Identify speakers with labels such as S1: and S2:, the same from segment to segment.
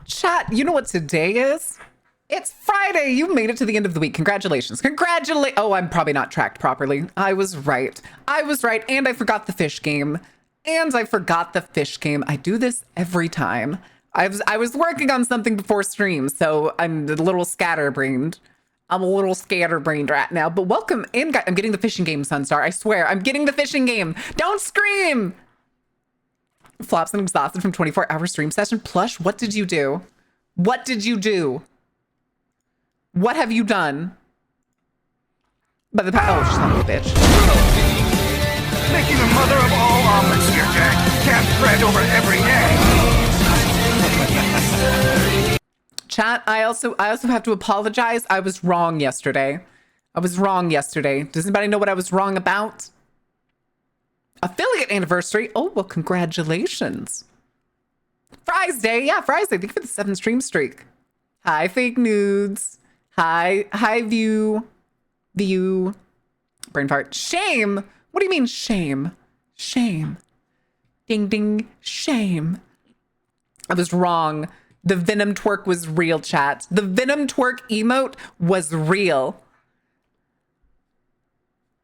S1: Chat, you know what today is? It's Friday. You made it to the end of the week. Congratulations. Oh, I'm probably not tracked properly. I was right. And I forgot the fish game. I do this every time. I was working on something before stream, so I'm a little scatterbrained. Right now, but welcome in, guys. I'm getting the fishing game, Sunstar. I swear, I'm getting the fishing game. Don't scream! Flops and exhausted from 24-hour stream session. Plush, what did you do? What did you do? What have you done? By the oh, son of a bitch.
S2: Making the mother of all omelets here, Jack. Cast bread over every egg.
S1: Chat, I also have to apologize. I was wrong yesterday. Does anybody know what I was wrong about? Affiliate anniversary. Oh, well, congratulations. Fries Day. Yeah, Fries Day. Thank you for the 7 stream streak. Hi, fake nudes. Hi, view. Brain fart. Shame. What do you mean shame? Shame. Ding, ding. Shame. I was wrong. The Venom twerk was real, chat. The Venom twerk emote was real.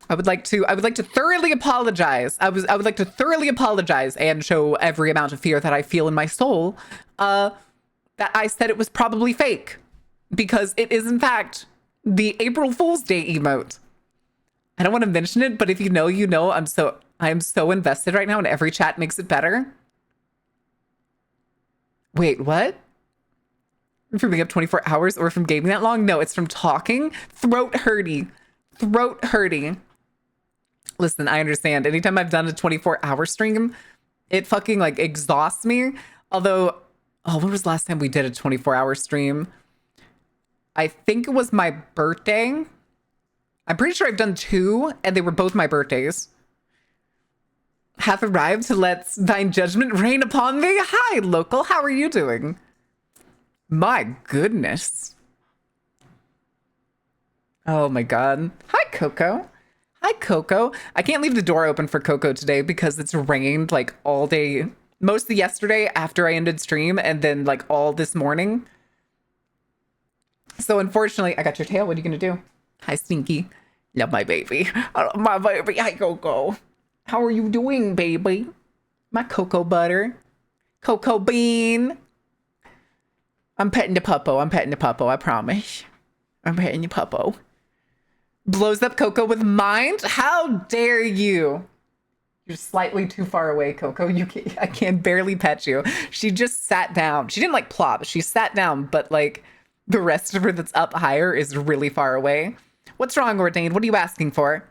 S1: I would like to thoroughly apologize. I would like to thoroughly apologize and show every amount of fear that I feel in my soul that I said it was probably fake, because it is in fact the April Fool's Day emote. I don't want to mention it, but if you know, you know. I am so invested right now, and every chat makes it better. Wait, what? From being up 24 hours or from gaming that long? No, it's from talking. Throat hurty. Listen, I understand. Anytime I've done a 24-hour stream, it fucking like exhausts me. Although, oh, when was the last time we did a 24-hour stream? I think it was my birthday. I'm pretty sure I've done 2, and they were both my birthdays. Have arrived to let thine judgment rain upon thee. Hi, local. How are you doing? My goodness. Oh my god. Hi, Coco. I can't leave the door open for Coco today because it's rained like all day, mostly yesterday after I ended stream, and then like all this morning. So unfortunately, I got your tail. What are you gonna do? Hi, Stinky. Love my baby. I love my baby. Hi, Coco. How are you doing, baby? My cocoa butter. Cocoa bean. I'm petting the puppo. I promise. I'm petting the puppo. Blows up Coco with mind? How dare you? You're slightly too far away, Coco. I can barely pet you. She just sat down. She didn't like plop. She sat down, but like the rest of her that's up higher is really far away. What's wrong, Ordained? What are you asking for?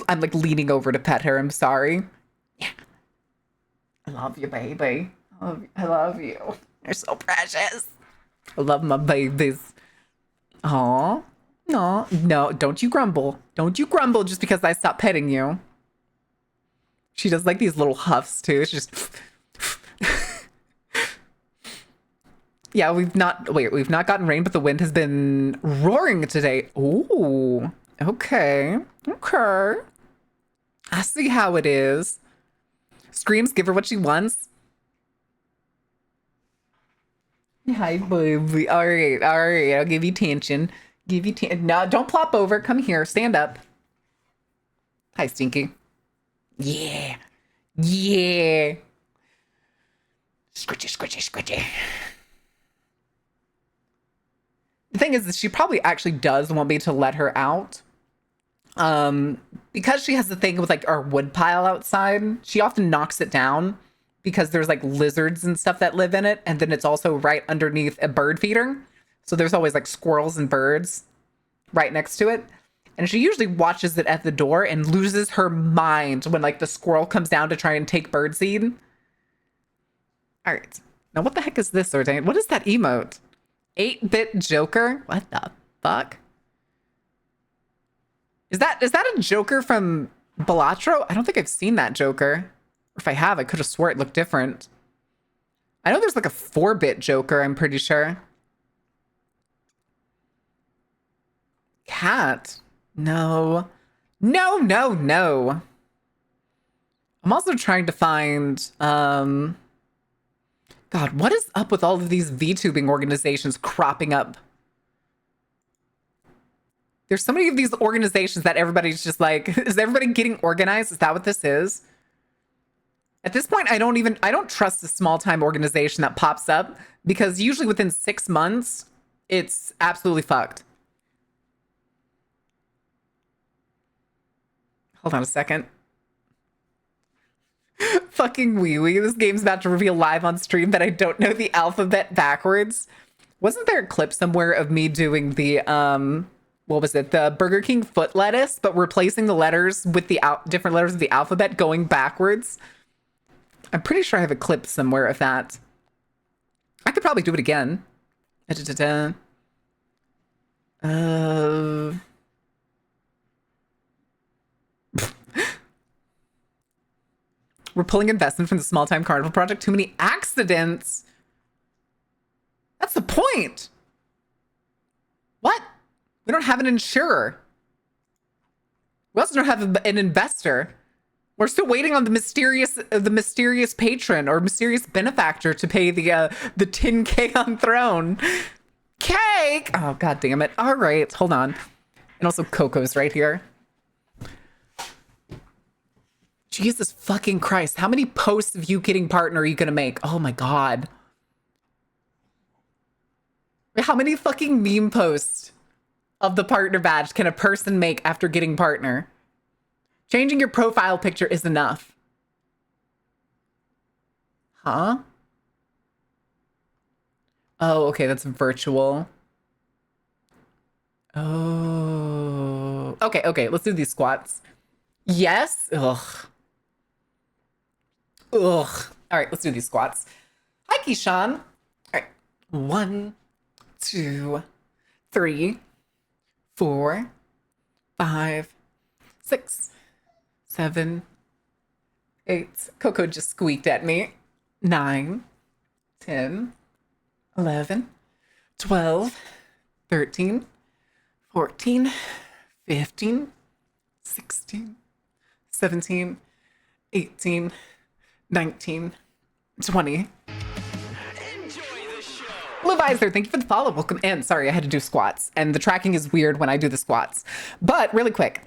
S1: I'm like leaning over to pet her. I'm sorry. I love you, baby. I love you. You're so precious. I love my babies. Aw. No, don't you grumble. Don't you grumble just because I stopped petting you. She does like these little huffs too. It's just... Yeah, we've not gotten rain, but the wind has been roaring today. Ooh, okay. I see how it is. Screams, give her what she wants. Hi, baby. All right. I'll give you tension. No, don't plop over. Come here. Stand up. Hi, Stinky. Yeah. Squitchy. The thing is that she probably actually does want me to let her out. Because she has the thing with like our wood pile outside, she often knocks it down because there's like lizards and stuff that live in it. And then it's also right underneath a bird feeder. So there's always like squirrels and birds right next to it. And she usually watches it at the door and loses her mind when like the squirrel comes down to try and take birdseed. All right. Now what the heck is this, Ordained? What is that emote? 8-bit Joker? What the fuck? Is that a Joker from Balatro? I don't think I've seen that Joker. Or if I have, I could have swore it looked different. I know there's like a 4-bit Joker, I'm pretty sure. Cat? No. I'm also trying to find God, what is up with all of these VTubing organizations cropping up? There's so many of these organizations that everybody's just like, is everybody getting organized? Is that what this is? At this point, I don't trust a small time organization that pops up because usually within 6 months, it's absolutely fucked. Hold on a second. Fucking wee wee. This game's about to reveal live on stream that I don't know the alphabet backwards. Wasn't there a clip somewhere of me doing the, what was it? The Burger King foot lettuce, but replacing the letters with the different letters of the alphabet going backwards? I'm pretty sure I have a clip somewhere of that. I could probably do it again. We're pulling investment from the Small Time Carnival Project. Too many accidents. That's the point. What? We don't have an insurer. We also don't have an investor. We're still waiting on the mysterious patron or mysterious benefactor to pay the 10K on Throne. Cake! Oh, god damn it. All right, hold on. And also Coco's right here. Jesus fucking Christ. How many posts of you getting partner are you going to make? Oh my god. How many fucking meme posts of the partner badge can a person make after getting partner? Changing your profile picture is enough. Huh? Oh, okay, that's virtual. Oh. Okay, let's do these squats. Yes? Ugh. All right, let's do these squats. Hi, Keyshawn. All right. 1, 2, 3, 4, 5, 6, 7, 8. Coco just squeaked at me. 9, 10, 11, 12, 13, 14, 15, 16, 17, 18, 19, 20. Levisor, thank you for the follow. Welcome in. Sorry, I had to do squats. And the tracking is weird when I do the squats. But really quick.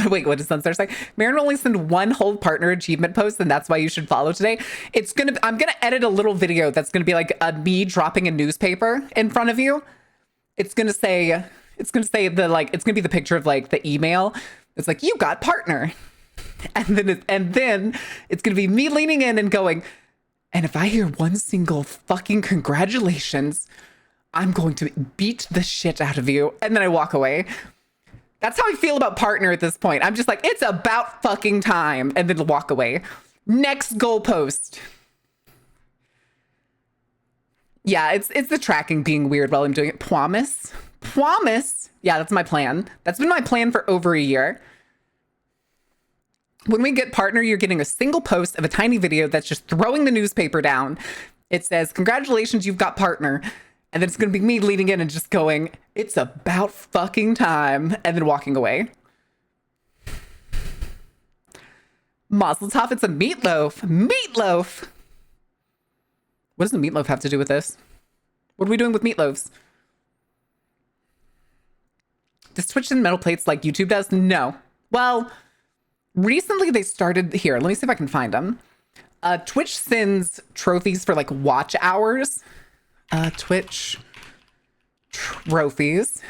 S1: Wait, what does Sunstar say? Marin only send one whole partner achievement post, and that's why you should follow today. I'm gonna edit a little video that's gonna be like me dropping a newspaper in front of you. It's gonna be the picture of like the email. It's like, you got partner. And then it's gonna be me leaning in and going, and if I hear one single fucking congratulations, I'm going to beat the shit out of you. And then I walk away. That's how I feel about partner at this point. I'm just like, it's about fucking time. And then walk away. Next goalpost. Yeah, it's the tracking being weird while I'm doing it. Promise. Yeah, that's my plan. That's been my plan for over a year. When we get partner, you're getting a single post of a tiny video that's just throwing the newspaper down. It says, congratulations, you've got partner. And then it's going to be me leaning in and just going, it's about fucking time. And then walking away. Mazel tov, it's a meatloaf. Meatloaf. What does the meatloaf have to do with this? What are we doing with meatloaves? Does Twitch send metal plates like YouTube does? No. Well, recently they started here. Let me see if I can find them. Twitch sends trophies for like watch hours. Twitch trophies.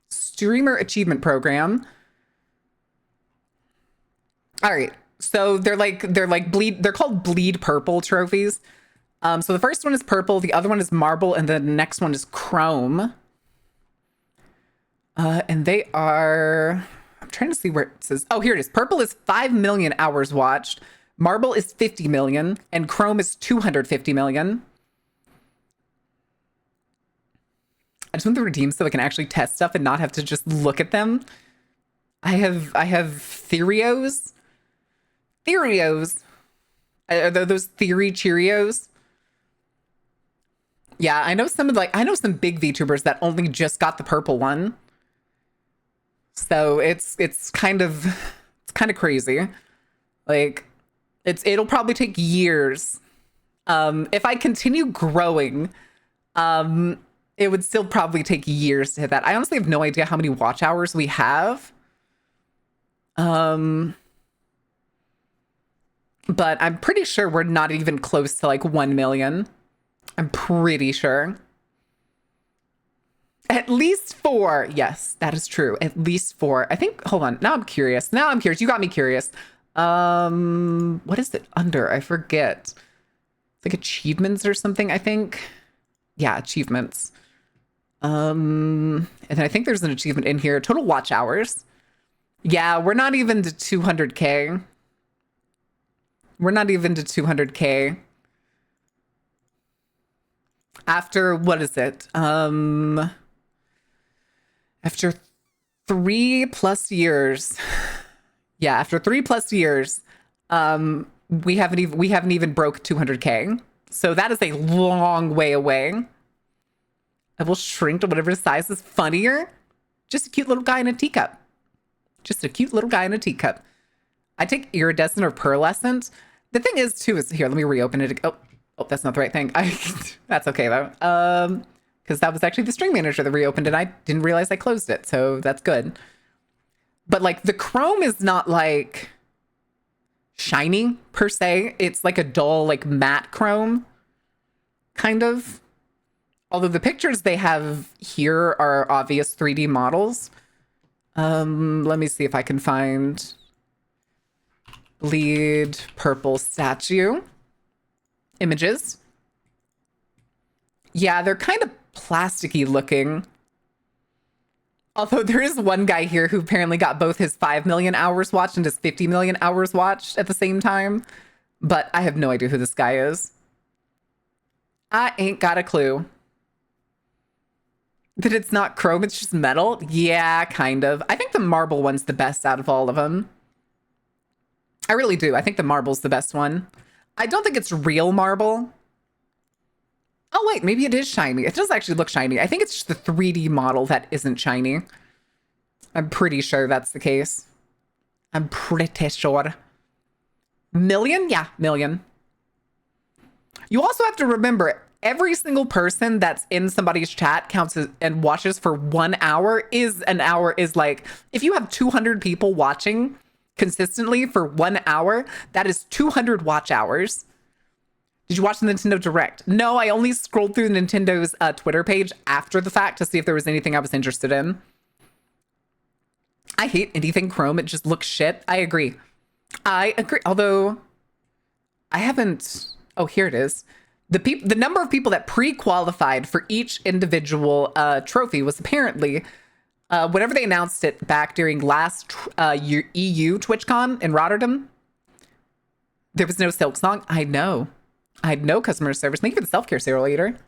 S1: Streamer achievement program. All right. So they're called bleed purple trophies. So the first one is purple, the other one is marble, and the next one is chrome. And they are, I'm trying to see where it says. Oh, here it is. Purple is 5 million hours watched. Marble is 50 million, and chrome is 250 million. I just want the redeem so I can actually test stuff and not have to just look at them. I have Theorios. Are those Theory Cheerios? Yeah, I know some big VTubers that only just got the purple one. So it's kind of crazy. Like it'll probably take years If I continue growing, it would still probably take years to hit that. I honestly have no idea how many watch hours we have. But I'm pretty sure we're not even close to like 1 million. I'm pretty sure. At least 4. Yes, that is true. At least 4. I think, hold on. Now I'm curious. You got me curious. What is it under? I forget. It's like achievements or something, I think. Yeah, achievements. And then I think there's an achievement in here. Total watch hours. Yeah, we're not even to 200K. We're not even to 200K. After, what is it? After 3+ years. Yeah, after 3+ years, we haven't even broke 200K. So that is a long way away. I will shrink to whatever size is funnier. Just a cute little guy in a teacup. Just a cute little guy in a teacup. I take iridescent or pearlescent. The thing is, too, is here. Let me reopen it. Oh, that's not the right thing. That's okay though. Because that was actually the Stream Manager that reopened it. I didn't realize I closed it, so that's good. But like the Chrome is not like shiny per se. It's like a dull, like matte Chrome, kind of. Although the pictures they have here are obvious 3D models. Let me see if I can find bleed purple statue images. Yeah, they're kind of plasticky looking. Although there is one guy here who apparently got both his 5 million hours watched and his 50 million hours watched at the same time. But I have no idea who this guy is. I ain't got a clue. That it's not chrome, it's just metal? Yeah, kind of. I think the marble one's the best out of all of them. I really do. I think the marble's the best one. I don't think it's real marble. Oh, wait, maybe it is shiny. It does actually look shiny. I think it's just the 3D model that isn't shiny. I'm pretty sure that's the case. I'm pretty sure. Million? Yeah, million. You also have to remember, every single person that's in somebody's chat counts as, and watches for 1 hour is an hour is like, if you have 200 people watching consistently for 1 hour, that is 200 watch hours. Did you watch the Nintendo Direct? No, I only scrolled through Nintendo's Twitter page after the fact to see if there was anything I was interested in. I hate anything Chrome. It just looks shit. I agree. Although I haven't... Oh, here it is. The number of people that pre-qualified for each individual trophy was apparently... whenever they announced it back during last EU TwitchCon in Rotterdam, there was no Silk Song. I know. I had no customer service. Thank you for the self-care, Serial Eater.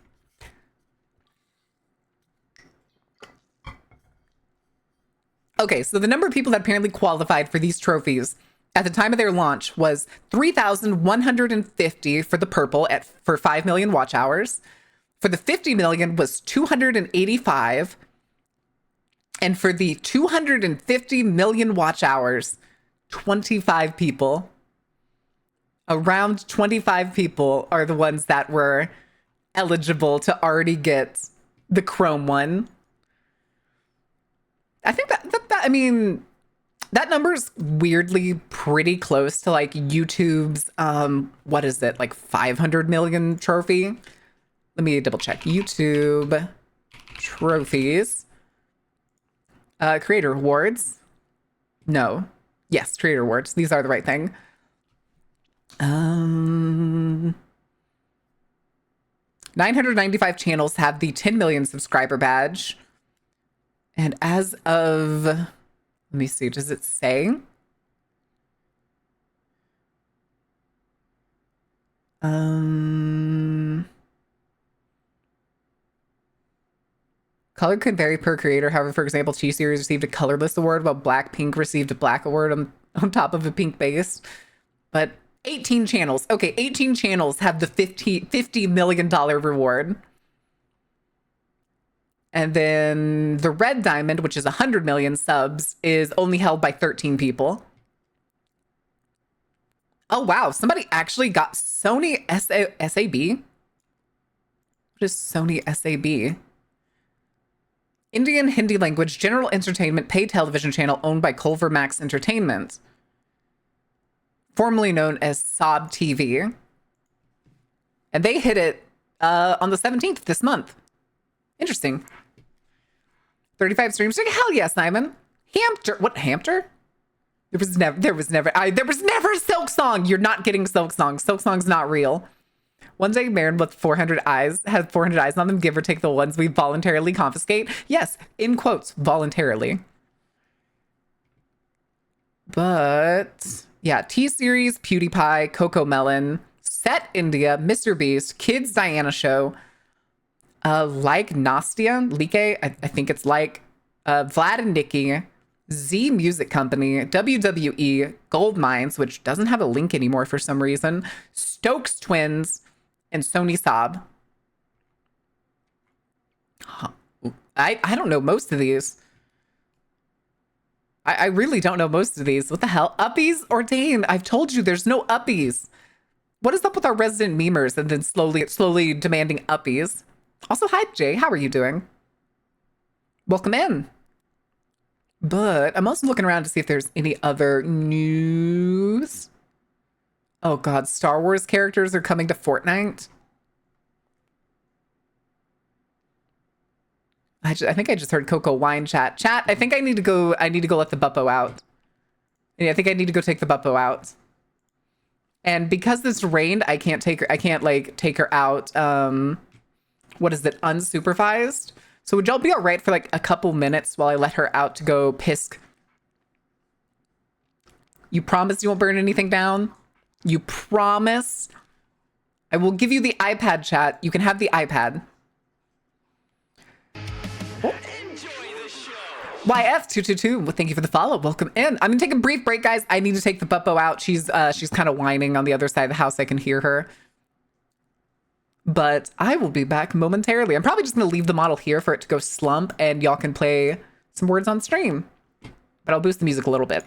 S1: Okay, so the number of people that apparently qualified for these trophies at the time of their launch was 3,150 for the purple for 5 million watch hours. For the 50 million was 285. And for the 250 million watch hours, 25 people. Around 25 people are the ones that were eligible to already get the Chrome one. I think I mean, that number's weirdly pretty close to like YouTube's, what is it, like 500 million trophy? Let me double check. YouTube trophies. Creator awards. No. Yes, creator awards. These are the right thing. 995 channels have the 10 million subscriber badge. And as of, let me see, does it say? Color could vary per creator. However, for example, T-Series received a colorless award while Blackpink received a black award on top of a pink base. But 18 channels. Okay, 18 channels have the $50 million reward. And then the red diamond, which is 100 million subs, is only held by 13 people. Oh, wow. Somebody actually got Sony SAB. What is Sony SAB? Indian Hindi language general entertainment paid television channel owned by Culver Max Entertainment, formerly known as Saab TV. And they hit it on the 17th this month. Interesting. 35 streams. Hell yes, Simon. Hampter. What, Hampter? There was never a Silk Song. You're not getting Silk Song. Silk Song's not real. One day, Marin with 400 eyes has 400 eyes on them. Give or take the ones we voluntarily confiscate. Yes, in quotes, voluntarily. But yeah, T-Series, PewDiePie, Coco Melon, Set India, Mr. Beast, Kids Diana Show, like Nastia, Like, I think it's like, Vlad and Nikki, Z Music Company, WWE, Gold Mines, which doesn't have a link anymore for some reason, Stokes Twins, and Sony Saab. I don't know most of these. I really don't know most of these. What the hell? Uppies ordained. I've told you there's no uppies. What is up with our resident memers and then slowly demanding uppies? Also, hi, Jay. How are you doing? Welcome in. But I'm also looking around to see if there's any other news. Oh, God. Star Wars characters are coming to Fortnite. I think I just heard Coco Wine chat. Chat, I think I need to go let the Buppo out. Yeah, I think I need to go take the Buppo out. And because this rained, I can't take her out what is it, unsupervised. So would y'all be all right for like a couple minutes while I let her out to go pisk? You promise you won't burn anything down? You promise? I will give you the iPad, chat. You can have the iPad. Oh. YF222, well, thank you for the follow. Welcome in. I'm gonna take a brief break, guys. I need to take the Buppo out. She's kind of whining on the other side of the house. I can hear her. But I will be back momentarily. I'm probably just gonna leave the model here for it to go slump and y'all can play some words on stream. But I'll boost the music a little bit.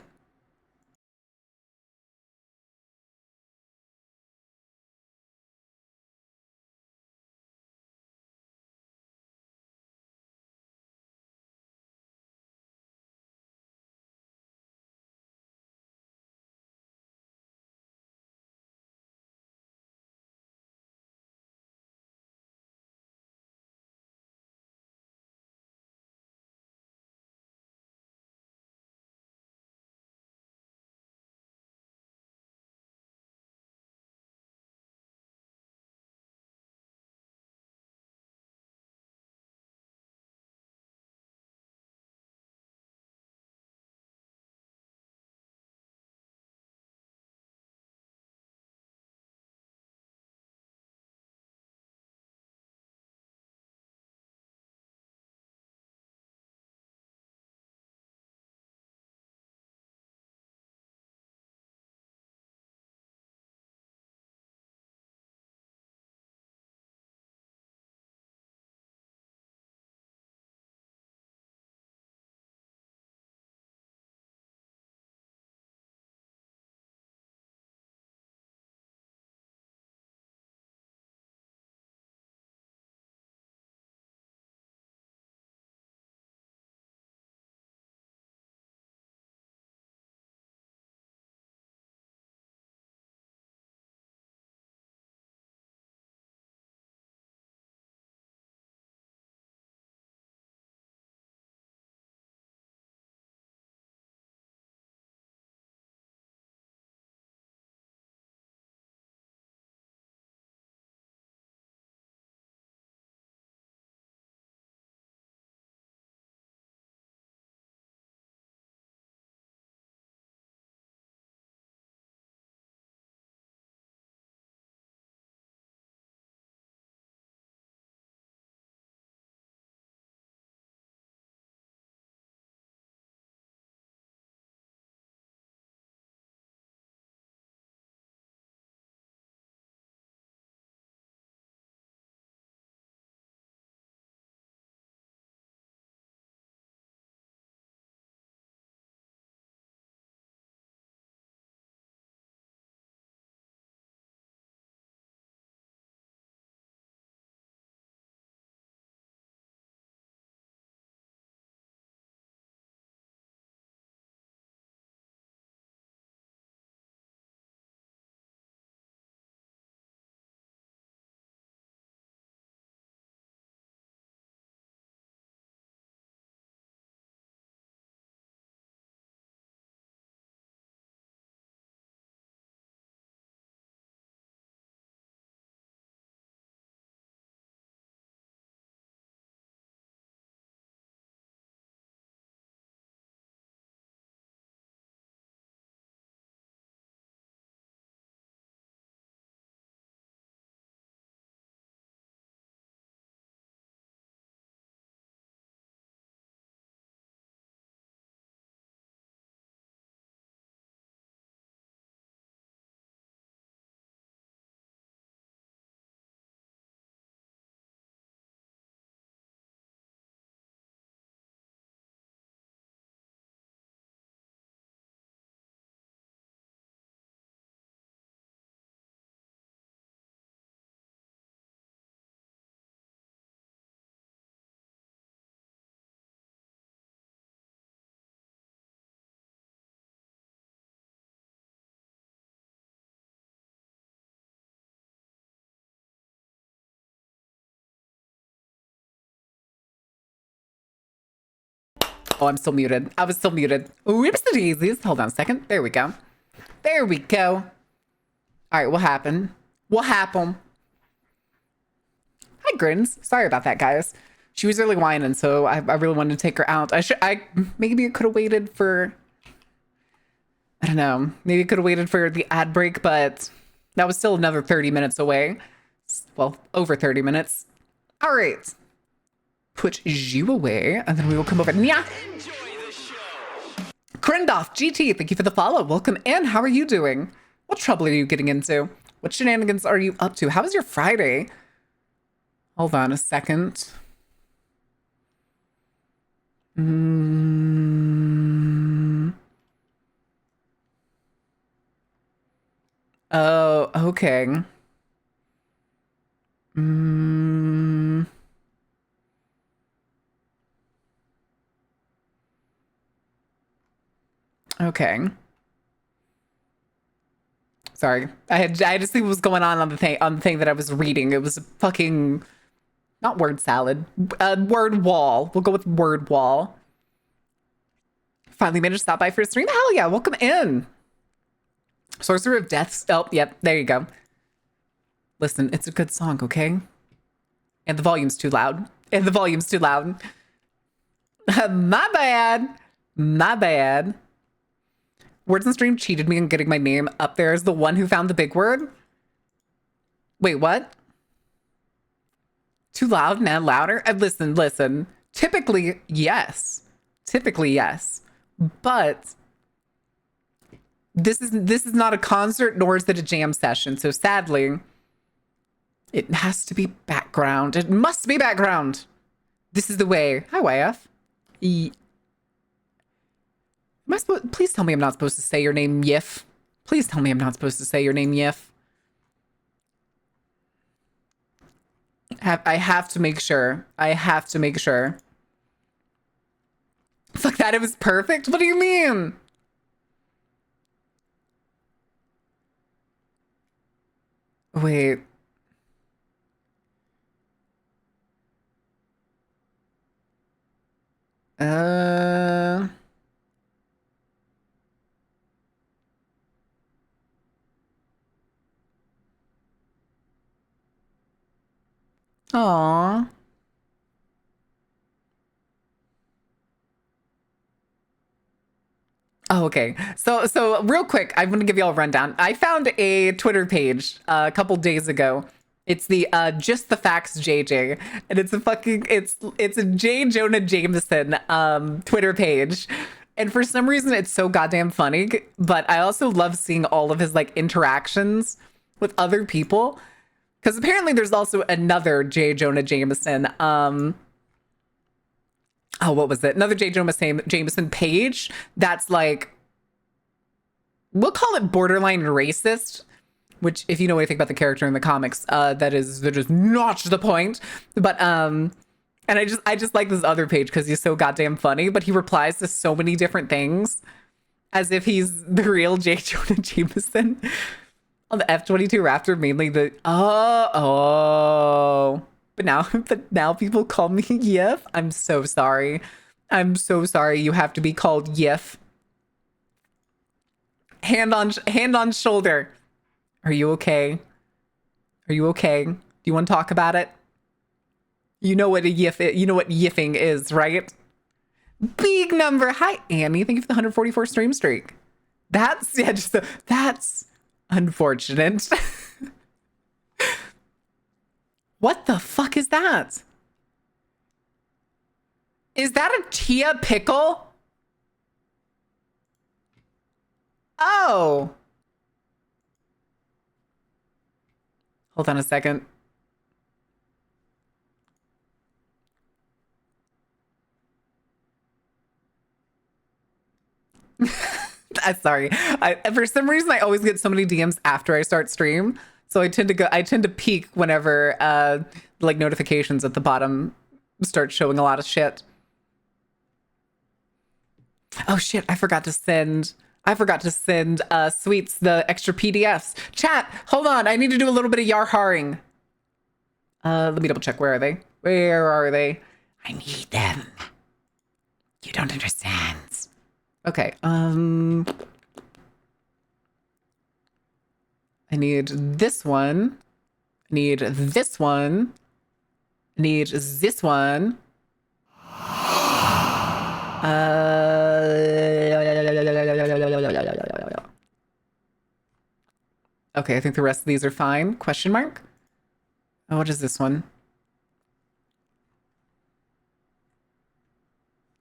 S1: Oh, I'm still muted. I was still muted. Whoops the daisies. Hold on a second. There we go. There we go. All right, what happened? What happened? Hi, Grins. Sorry about that, guys. She was really whining, so I really wanted to take her out. Maybe I could have waited for, I don't know. Maybe I could have waited for the ad break, but that was still another 30 minutes away. Well, over 30 minutes. All right. Put you away, and then we will come over. Yeah. Krendoff GT, thank you for the follow. Welcome in. How are you doing? What trouble are you getting into? What shenanigans are you up to? How was your Friday? Hold on a second. Oh, okay. Okay. Sorry. I had to see what was going on the thing that I was reading. It was a fucking not word salad. Word wall. We'll go with word wall. Finally managed to stop by for a stream. Hell yeah, welcome in. Sorcerer of Deaths. Oh, yep, there you go. Listen, it's a good song, okay? And the volume's too loud. My bad. My bad. Words and Stream cheated me in getting my name up there as the one who found the big word. Wait, what? Too loud, man, louder? Listen. Typically, yes. But this is not a concert, nor is it a jam session. So sadly, it has to be background. It must be background. This is the way. Hi, YF. Please tell me I'm not supposed to say your name, Yif. Please tell me I'm not supposed to say your name, Yif. I have to make sure. Fuck that, it was perfect? What do you mean? Wait. Aww. Oh, okay. So real quick, I'm gonna give you all a rundown. I found a Twitter page a couple days ago. It's the Just the Facts JJ, and it's a J. Jonah Jameson Twitter page. And for some reason, it's so goddamn funny. But I also love seeing all of his like interactions with other people, because apparently there's also another J. Jonah Jameson. Oh, what was it? Another J. Jonah Jameson page that's like, we'll call it borderline racist, which if you know anything about the character in the comics, that is not the point. But and I just like this other page because he's so goddamn funny, but he replies to so many different things as if he's the real J. Jonah Jameson. On the F-22 Raptor, mainly the But now people call me Yif. I'm so sorry. You have to be called Yif. Hand on shoulder. Are you okay? Do you want to talk about it? You know what a Yif is, you know what yiffing is, right? Big number. Hi, Annie. Thank you for the 144 stream streak. That's unfortunate. What the fuck is that? Is that a Tia pickle? Oh. Hold on a second. Sorry. For some reason, I always get so many DMs after I start stream. So I tend to peek whenever like notifications at the bottom start showing a lot of shit. Oh shit, I forgot to send Sweets the extra PDFs. Chat, hold on, I need to do a little bit of Yarharing. Let me double check. Where are they? I need them. You don't understand. Okay, I need this one. I need this one. I need this one. Okay, I think the rest of these are fine. Question mark? Oh, what is this one?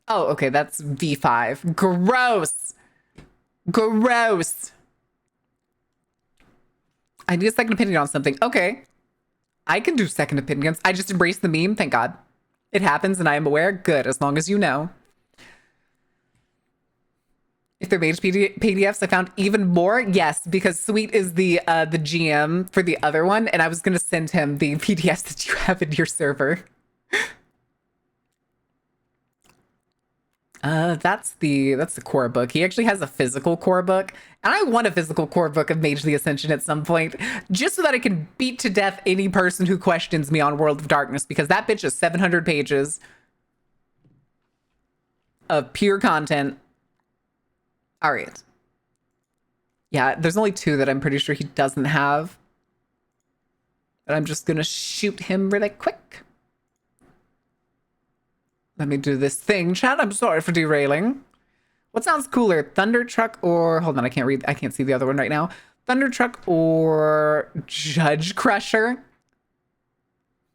S1: Oh, okay, that's V5. Gross. Gross. I need a second opinion on something. Okay. I can do second opinions. I just embrace the meme. Thank God. It happens and I am aware. Good, as long as you know. If they're made PDFs, I found even more. Yes, because Sweet is the GM for the other one, and I was gonna send him the PDFs that you have in your server. That's the core book. He actually has a physical core book, and I want a physical core book of Mage the Ascension at some point, just so that I can beat to death any person who questions me on World of Darkness, because that bitch is 700 pages of pure content. All right. Yeah, there's only 2 that I'm pretty sure he doesn't have. But I'm just gonna shoot him really quick. Let me do this thing. Chat, I'm sorry for derailing. What sounds cooler? Thunder Truck or... Hold on, I can't read. I can't see the other one right now. Thunder Truck or Judge Crusher?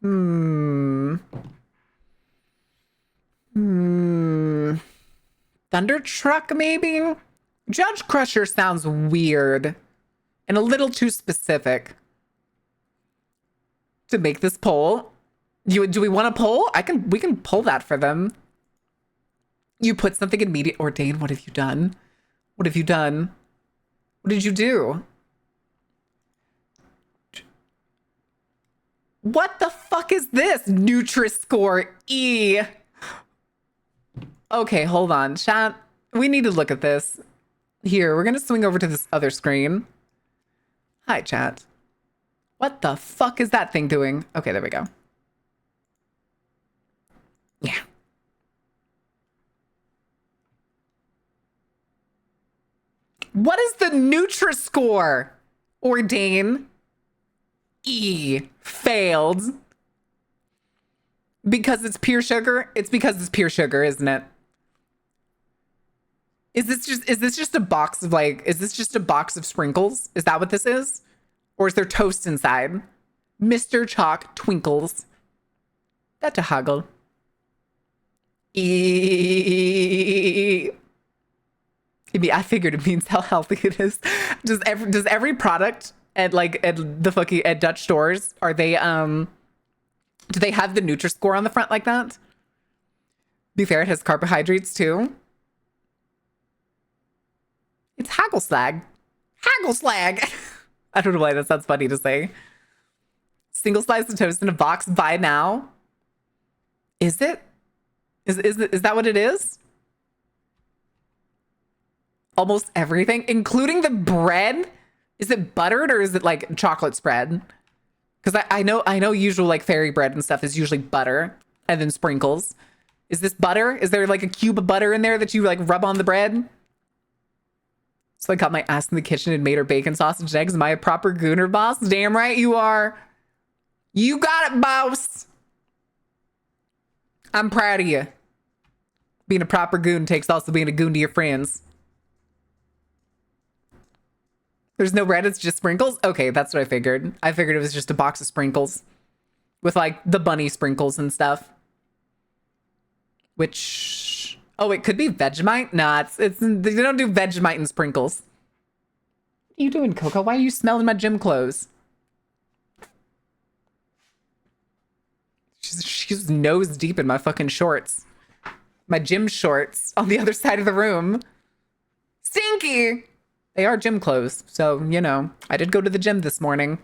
S1: Thunder Truck, maybe? Judge Crusher sounds weird and a little too specific to make this poll. Do we want to poll? We can pull that for them. You put something in media. Ordain, what have you done? What have you done? What did you do? What the fuck is this? Nutri-Score E. Okay, hold on. Chat, we need to look at this. Here, we're going to swing over to this other screen. Hi, chat. What the fuck is that thing doing? Okay, there we go. Yeah. What is the Nutri-Score? Ordain. E. Failed. Because it's pure sugar? It's because it's pure sugar, isn't it? Is this just a box of is this just a box of sprinkles? Is that what this is? Or is there toast inside? Mr. Chalk Twinkles. That's a huggle. I figured it means how healthy it is. Does every product at at Dutch stores, are they do they have the Nutri-Score on the front like that? Be fair, it has carbohydrates too. It's Hagelslag. Hagelslag. I don't know why that sounds funny to say. Single slice of toast in a box. Buy now. Is it? Is that what it is? Almost everything, including the bread. Is it buttered or is it like chocolate spread? Because I know usual fairy bread and stuff is usually butter and then sprinkles. Is this butter? Is there like a cube of butter in there that you rub on the bread? So I got my ass in the kitchen and made her bacon sausage and eggs. Am I a proper gooner, boss? Damn right you are. You got it, boss. I'm proud of you. Being a proper goon takes also being a goon to your friends. There's no bread, it's just sprinkles? Okay, that's what I figured. I figured it was just a box of sprinkles. With the bunny sprinkles and stuff. Which... Oh, it could be Vegemite? Nah, they don't do Vegemite and sprinkles. What are you doing, Coco? Why are you smelling my gym clothes? She's nose deep in my fucking shorts. My gym shorts on the other side of the room. Stinky! They are gym clothes, so, I did go to the gym this morning.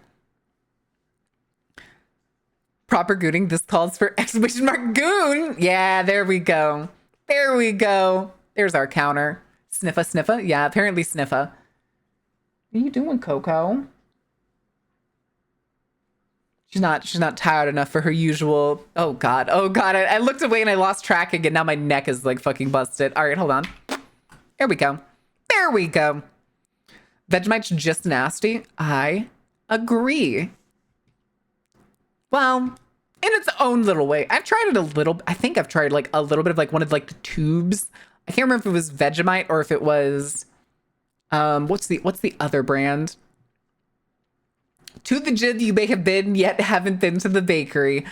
S1: Proper gooning. This calls for exclamation mark goon. Yeah, there we go. There we go. There's our counter. Sniffa, sniffa. Yeah, apparently sniffa. What are you doing, Coco? She's not tired enough for her usual. Oh God. I looked away and I lost tracking and now my neck is like fucking busted. All right, hold on. There we go. Vegemite's just nasty. I agree. Well, in its own little way. I've tried it a little. I think I've tried like a little bit of like one of like the tubes. I can't remember if it was Vegemite or if it was what's the other brand? To the gym you may have been, yet haven't been to the bakery.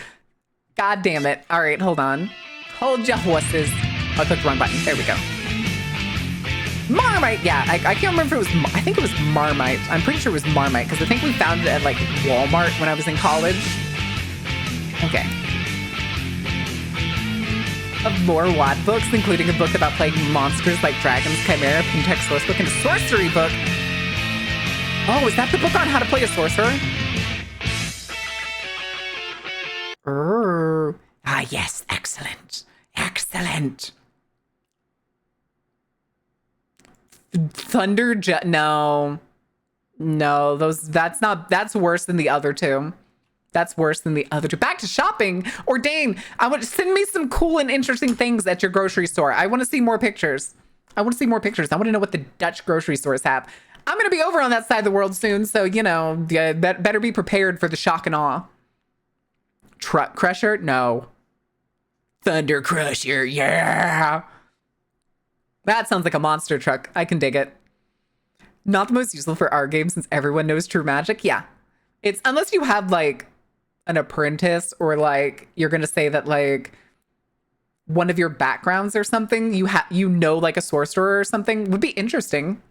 S1: God damn it. All right, hold on. Hold your horses. I clicked the wrong button. There we go. Marmite. Yeah, I can't remember if it was, I think it was Marmite. I'm pretty sure it was Marmite because I think we found it at like Walmart when I was in college. Okay. Of more WAD books, including a book about playing monsters like dragons, chimera, Pyntex source book, and a sorcery book. Oh, is that the book on how to play a sorcerer? Ah, yes, excellent. No, that's worse than the other two. Back to shopping. Ordain, I want to send me some cool and interesting things at your grocery store. I want to see more pictures. I want to know what the Dutch grocery stores have. I'm going to be over on that side of the world soon, so, you know, better be prepared for the shock and awe. Truck Crusher? No. Thunder Crusher, yeah! That sounds like a monster truck. I can dig it. Not the most useful for our game since everyone knows true magic. Yeah. It's, unless you have, like, an apprentice or, like, you're going to say that, like, one of your backgrounds or something, you know, like, a sorcerer or something, would be interesting.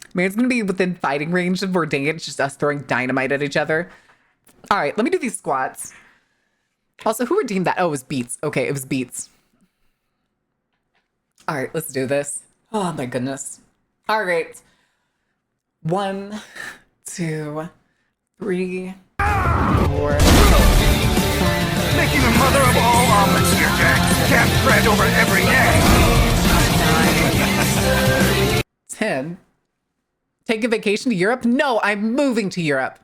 S1: I mean, it's going to be within fighting range of Ordain. It's just us throwing dynamite at each other. All right, let me do these squats. Also, who redeemed that? Oh, it was Beats. Okay, it was Beats. All right, let's do this. Oh, my goodness. All right. 1, 2, 3, 4.
S2: Making a mother of all omelets here, Jack. Can't bread over every egg.
S1: 9, 10. Take a vacation to Europe? No, I'm moving to Europe.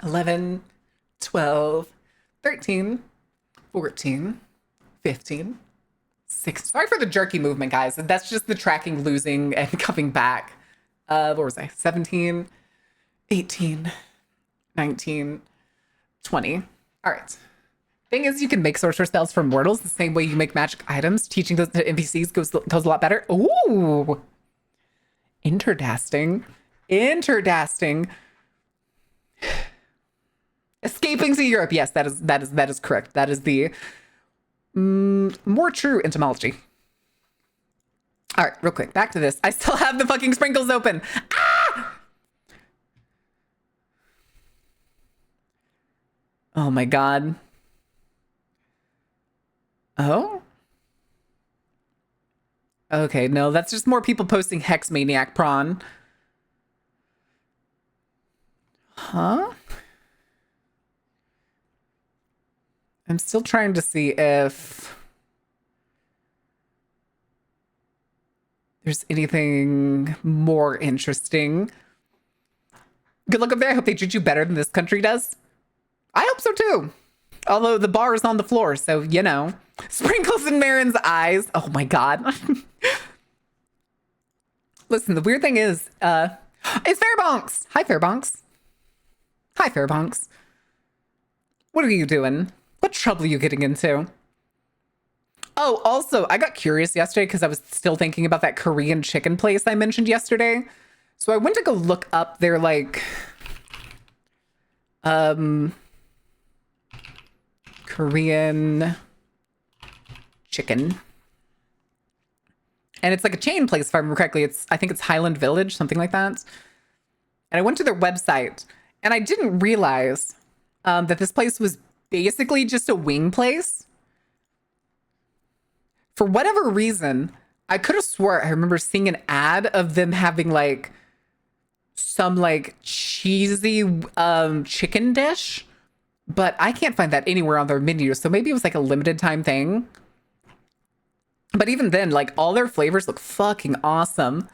S1: 11, 12, 13, 14, 15, 16. Sorry for the jerky movement, guys. That's just the tracking losing and coming back. What was I? 17, 18, 19, 20. All right. Thing is, you can make sorcerer spells from mortals the same way you make magic items. Teaching those to NPCs goes a lot better. Ooh. Interdasting. Escaping to Europe. Yes, that is correct. That is the more true etymology. All right, real quick. Back to this. I still have the fucking sprinkles open. Ah! Oh my God. Oh? Okay, no, that's just more people posting Hex Maniac Prawn. Huh? I'm still trying to see if there's anything more interesting. Good luck up there. I hope they treat you better than this country does. I hope so too. Although the bar is on the floor, so, you know. Sprinkles in Marin's eyes. Oh my God. Listen, the weird thing is, it's Fairbonks. Hi, Fairbonks. What are you doing? What trouble are you getting into? Oh, also, I got curious yesterday because I was still thinking about that Korean chicken place I mentioned yesterday. So I went to go look up their, like, Korean chicken. And it's like a chain place, if I remember correctly. I think it's Highland Village, something like that. And I went to their website, and I didn't realize that this place was basically just a wing place. For whatever reason, I could have swore I remember seeing an ad of them having like some like cheesy chicken dish, but I can't find that anywhere on their menu. So maybe it was like a limited time thing. But even then, like all their flavors look fucking awesome.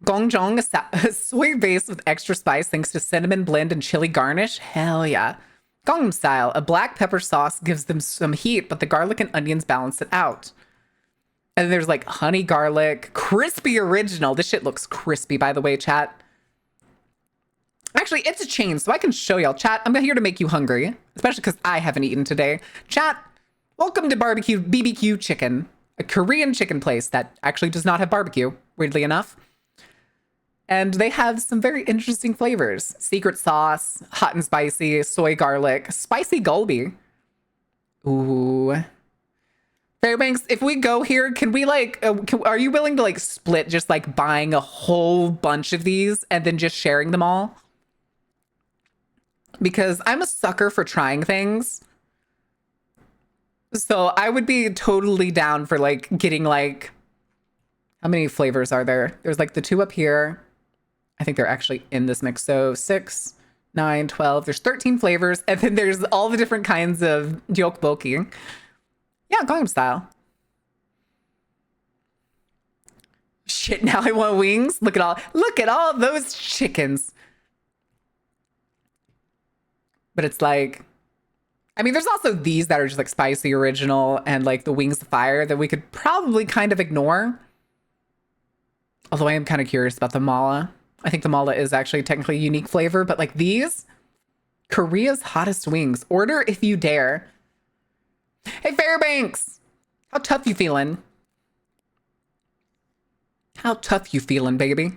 S1: Gongzhong, a soy base with extra spice thanks to cinnamon blend and chili garnish. Hell yeah. Gangnam style, a black pepper sauce gives them some heat, but the garlic and onions balance it out. And there's like honey garlic, crispy original. This shit looks crispy, by the way, chat. Actually, it's a chain, so I can show y'all. Chat, I'm here to make you hungry, especially because I haven't eaten today. Chat, welcome to Barbecue BBQ Chicken, a Korean chicken place that actually does not have barbecue, weirdly enough. And they have some very interesting flavors. Secret sauce, hot and spicy, soy garlic, spicy gulby. Ooh. Fairbanks, if we go here, can we like, are you willing to like split just like buying a whole bunch of these and then just sharing them all? Because I'm a sucker for trying things. So I would be totally down for like getting like, how many flavors are there? There's like the 2 up here. I think they're actually in this mix. So 6, 9, 12. There's 13 flavors. And then there's all the different kinds of jokboki. Yeah, Gangnam style. Shit, now I want wings. Look at all those chickens. But it's like, I mean, there's also these that are just like spicy original and like the wings of fire that we could probably kind of ignore. Although I am kind of curious about the mala. I think the mala is actually technically a unique flavor, but like these, Korea's hottest wings. Order if you dare. Hey, Fairbanks, how tough you feeling? How tough you feeling, baby?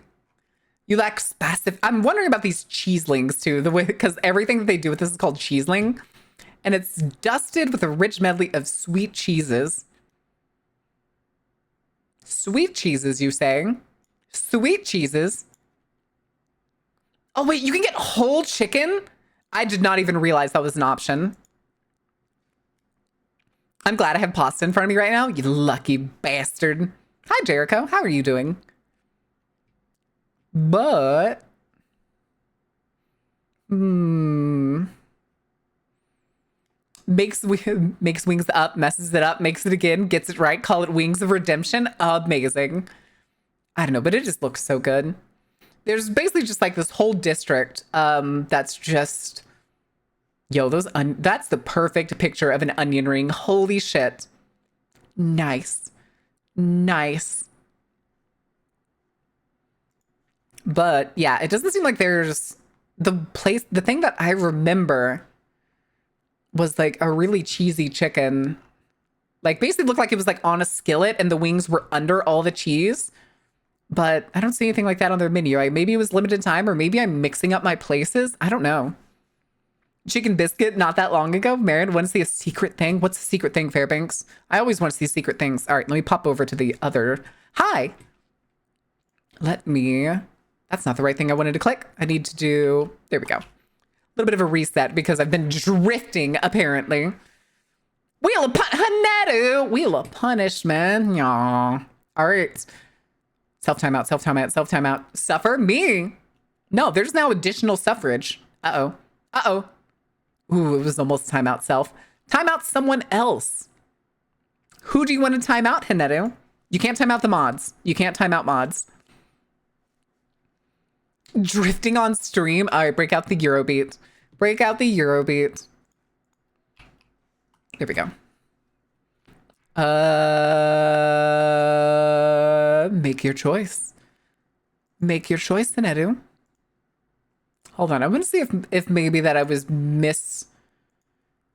S1: You lack specific. I'm wondering about these cheeselings too, the way, because everything that they do with this is called cheeseling, and it's dusted with a rich medley of sweet cheeses. Sweet cheeses, you saying? Sweet cheeses. Oh wait, you can get whole chicken? I did not even realize that was an option. I'm glad I have pasta in front of me right now, you lucky bastard. Hi, Jericho. How are you doing? But... Makes wings up, messes it up, makes it again, gets it right, call it Wings of Redemption. Amazing. I don't know, but it just looks so good. There's basically just like this whole district that's just... Yo, that's the perfect picture of an onion ring. Holy shit. Nice. Nice. But yeah, it doesn't seem like there's the thing that I remember was like a really cheesy chicken. Like basically looked like it was like on a skillet and the wings were under all the cheese. But I don't see anything like that on their menu. Maybe it was limited time or maybe I'm mixing up my places. I don't know. Chicken biscuit not that long ago. Marin, want to see a secret thing? What's a secret thing, Fairbanks? I always want to see secret things. All right, let me pop over to the other. Hi. That's not the right thing I wanted to click. I need to do, there we go. A little bit of a reset because I've been drifting, apparently. Wheel of punishment. Yaw. All right. Self-timeout. Suffer me. No, there's now additional suffrage. Uh-oh. Ooh, it was almost timeout self. Timeout someone else. Who do you want to time out, Hineru? You can't time out the mods. You can't time out mods. Drifting on stream. All right, break out the Eurobeat. Break out the Eurobeat. Here we go. Make your choice. Make your choice, Hineru. Hold on, I want to see if maybe that I was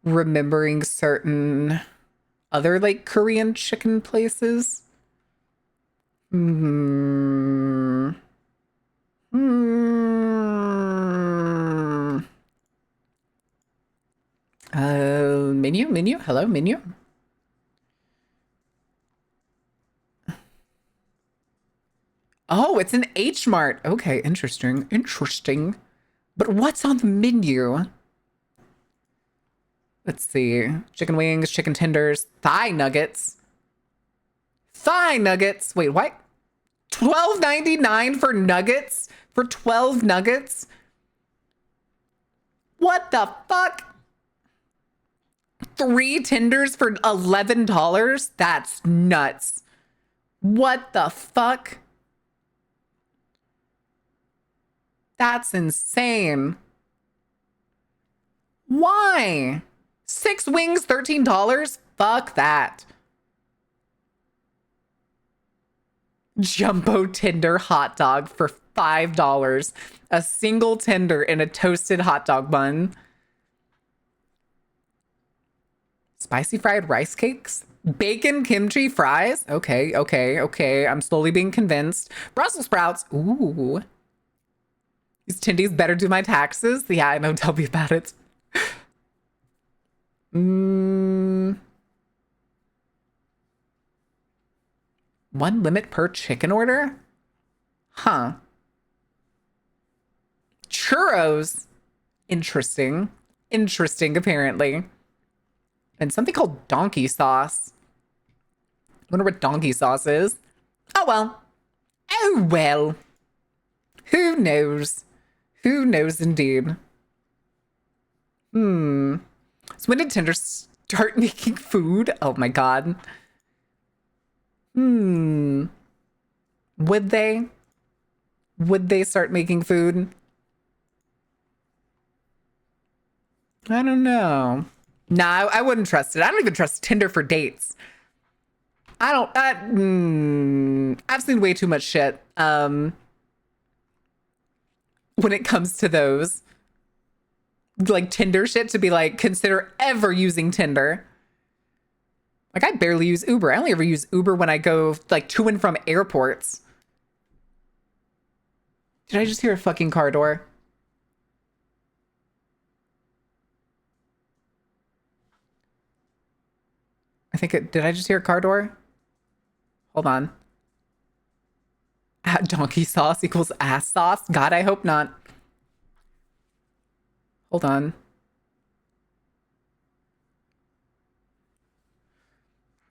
S1: remembering certain other like Korean chicken places. Menu. Hello, menu. Oh, it's an H Mart. Okay, interesting. But what's on the menu? Let's see. Chicken wings, chicken tenders, thigh nuggets. Wait, what? $12.99 for nuggets? For 12 nuggets? What the fuck? 3 tenders for $11? That's nuts. What the fuck? That's insane. Why? 6 wings, $13? Fuck that. Jumbo tender hot dog for $5. A single tender in a toasted hot dog bun. Spicy fried rice cakes? Bacon kimchi fries? Okay. I'm slowly being convinced. Brussels sprouts. Ooh. These Tindies better do my taxes. Yeah, I know. Tell me about it. One limit per chicken order? Huh. Churros. Interesting, apparently. And something called donkey sauce. I wonder what donkey sauce is. Oh well. Who knows? Who knows indeed? So when did Tinder start making food? Oh my god. Would they? Would they start making food? I don't know. Nah, I wouldn't trust it. I don't even trust Tinder for dates. I've seen way too much shit when it comes to those. Like Tinder shit to be like, consider ever using Tinder. Like I barely use Uber. I only ever use Uber when I go like to and from airports. Did I just hear a fucking car door? Did I just hear a car door? Hold on. Donkey sauce equals ass sauce? God, I hope not. Hold on.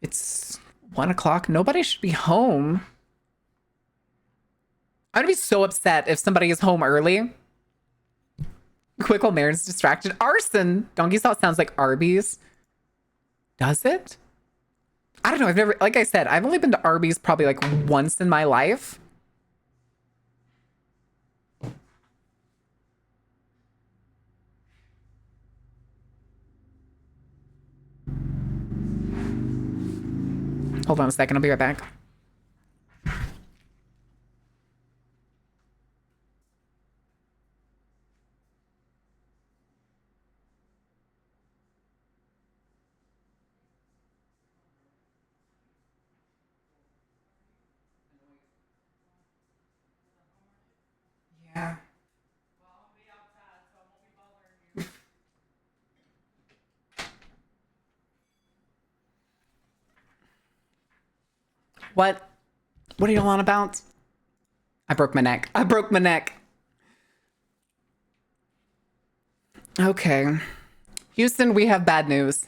S1: It's 1 o'clock. Nobody should be home. I'm gonna be so upset if somebody is home early. Quick while Marin's distracted. Arson! Donkey sauce sounds like Arby's. Does it? I don't know. I've never, like I said, I've only been to Arby's probably like once in my life. Hold on a second. I'll be right back. Yeah. What? What are y'all on about? I broke my neck. Okay. Houston, we have bad news.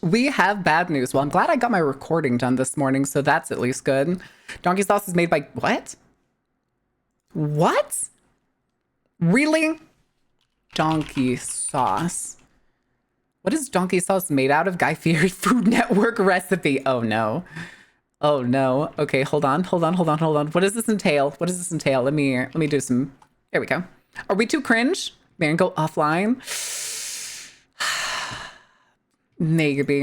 S1: Well, I'm glad I got my recording done this morning, so that's at least good. Donkey sauce is made by what? What? Really? Donkey sauce. What is donkey sauce made out of? Guy Fieri Food Network recipe. Oh no. Okay, hold on. What does this entail? Let me do some. There we go. Are we too cringe? Marin, go offline. Maybe.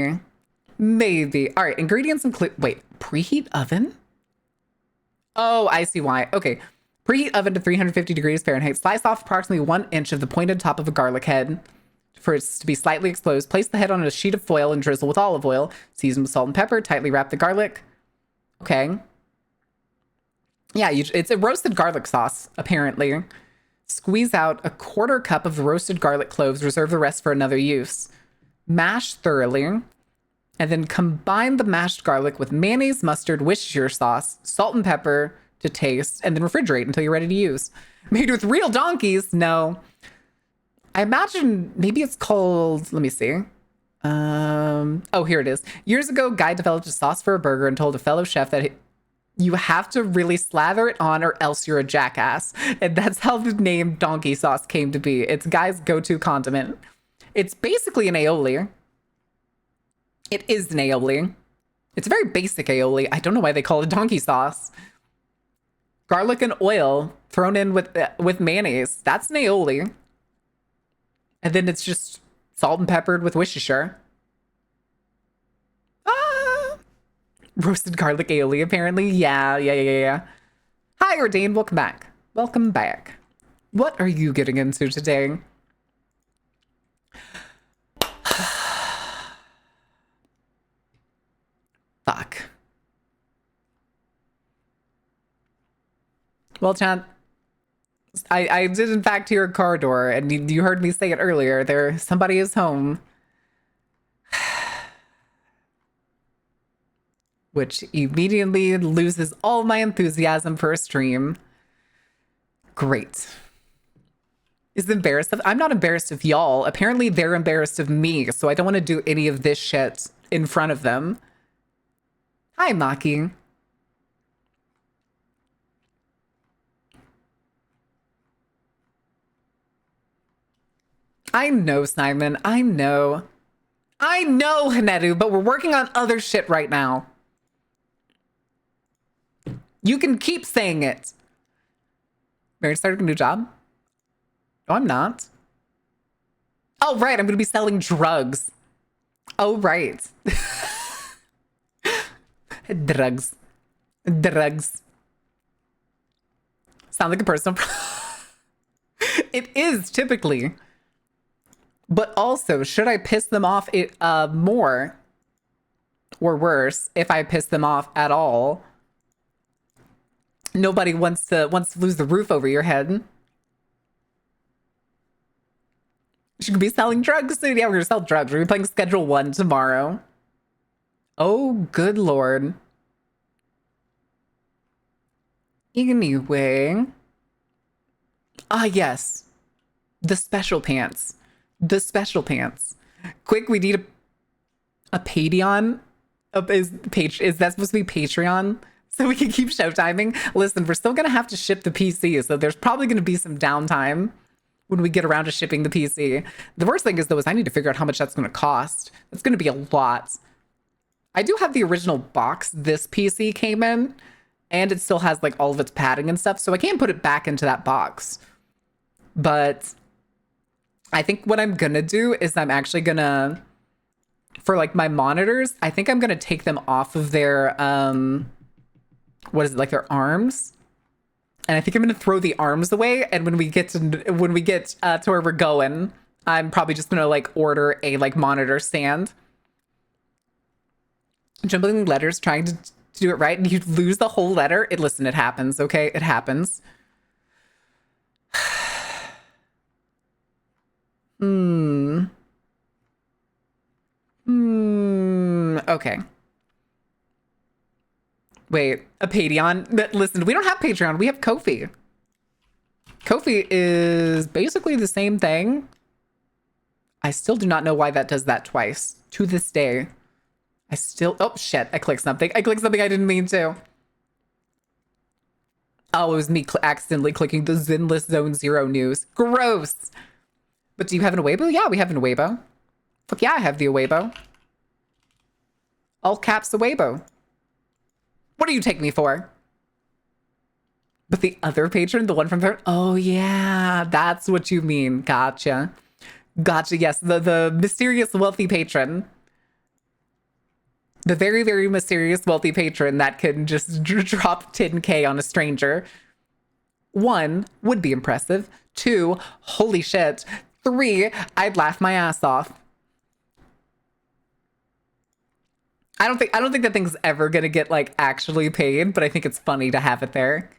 S1: All right, ingredients include. Wait, preheat oven? Oh, I see why. Okay. Preheat oven to 350 degrees Fahrenheit. Slice off approximately 1 inch of the pointed top of a garlic head for it to be slightly exposed. Place the head on a sheet of foil and drizzle with olive oil. Season with salt and pepper. Tightly wrap the garlic. Okay. Yeah, it's a roasted garlic sauce, apparently. Squeeze out a 1/4 cup of roasted garlic cloves. Reserve the rest for another use. Mash thoroughly. And then combine the mashed garlic with mayonnaise, mustard, Worcestershire sauce, salt and pepper to taste, and then refrigerate until you're ready to use. Made with real donkeys? No. I imagine maybe it's called, let me see. Oh, here it is. Years ago, Guy developed a sauce for a burger and told a fellow chef that you have to really slather it on or else you're a jackass. And that's how the name donkey sauce came to be. It's Guy's go-to condiment. It's basically an aioli. It is an aioli. It's a very basic aioli. I don't know why they call it donkey sauce. Garlic and oil thrown in with mayonnaise. That's an aioli. And then it's just salt and peppered with Worcestershire. Ah! Roasted garlic aioli, apparently. Yeah. Hi, Ordained. Welcome back. Welcome back. What are you getting into today? Fuck. Well, chat, I did in fact hear a car door, and you heard me say it earlier. Somebody is home. Which immediately loses all my enthusiasm for a stream. Great. Is embarrassed of, I'm not embarrassed of y'all. Apparently they're embarrassed of me, so I don't want to do any of this shit in front of them. Hi, Maki. I know, Simon. I know, Hanedu, but we're working on other shit right now. You can keep saying it. Mary started a new job? No, I'm not. Oh, right. I'm going to be selling drugs. Oh, right. Drugs. Sound like a personal It is typically. But also, should I piss them off more or worse if I piss them off at all? Nobody wants to lose the roof over your head. She could be selling drugs soon. Yeah, we're gonna sell drugs. We're gonna be playing Schedule 1 tomorrow. Oh, good lord. Anyway. Ah, yes. The special pants. The special pants. Quick, we need a Patreon. Is that supposed to be Patreon? So we can keep showtiming. Listen, we're still going to have to ship the PC, so there's probably going to be some downtime when we get around to shipping the PC. The worst thing is, though, is I need to figure out how much that's going to cost. It's going to be a lot. I do have the original box this PC came in, and it still has like all of its padding and stuff, so I can't put it back into that box. But I think what I'm going to do is I'm actually going to, for like my monitors, I think I'm going to take them off of their, what is it, like their arms? And I think I'm going to throw the arms away. And when we get to where we're going, I'm probably just going to like order a like monitor stand. Jumbling letters, trying to do it right. And you lose the whole letter. Listen, it happens. Okay. It happens. Okay. Wait, a Patreon? Listen, we don't have Patreon. We have Ko-fi. Ko-fi is basically the same thing. I still do not know why that does that twice. To this day. Oh, shit. I clicked something. I didn't mean to. Oh, it was me accidentally clicking the Zenless Zone Zero news. Gross. But do you have an Weibo? Yeah, we have an Weibo. Fuck yeah, I have the Weibo. All caps Weibo. What do you take me for? But the other patron, the one from there? Oh, yeah, that's what you mean. Gotcha. Yes, the mysterious wealthy patron. The very, very mysterious wealthy patron that can just drop 10K on a stranger. 1, would be impressive. 2, holy shit. 3, I'd laugh my ass off. I don't think that thing's ever gonna get like actually paid, but I think it's funny to have it there.